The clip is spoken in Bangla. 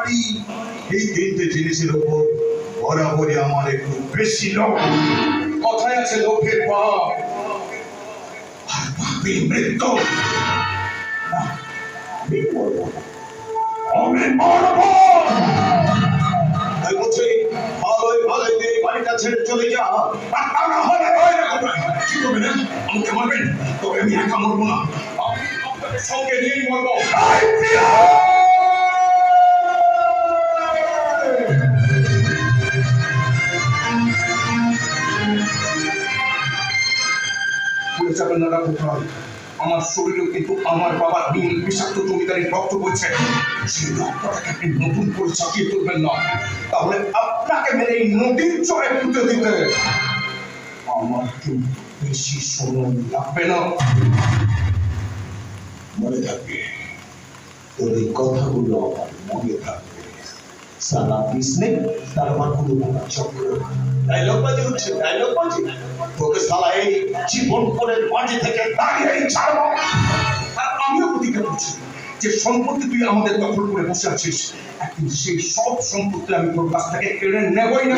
বাড়ি, এই তিনটে জিনিসের উপর বরাবরই আমার একটু বেশি লোভ। কথায় আছে লোভের পাপ আর পাপের মৃত্যু। না, আমি মরবো না, আমি মরবো। তাই বলছি, ভালোই ভালোই এই বাড়িটা ছেড়ে চলে যা, আর তা না হলে কি করবেন? আমাকে মারবেন? তবে আমি একা মরবো না, আমি আপনাদের সঙ্গে নিয়েই মরবো। ভুলে যাবেন না রাঘব, আমার শরীরেও কিন্তু আমার বাবার বিষাক্ত জমিদারির রক্ত বইছে। সেই রক্তটাকে আপনি নতুন করে চাপিয়ে তুলবেন না, তাহলে আপনাকে মেরে এই নদীর চরে পুঁতে দিতে আমার কিন্তু বেশি সময় লাগবে না। মনে থাকবে, তোর এই কথাগুলো আমার মনে থাকবে। সারা বিজনে তার আমার কোনো চক্র ডায়লগবাজি হচ্ছে, ডায়লগবাজি। তোকে সালা এই জীবন করে মাটি থেকে দাঁড়িয়েই ছাড়বো। আর আমিও প্রতিজ্ঞা করছি যে সম্পত্তি তুই আমাদের দখল করে বসে আছিস, একদিন সেই সব সম্পত্তি আমি তোর কাছ থেকে কেড়ে নেবই না।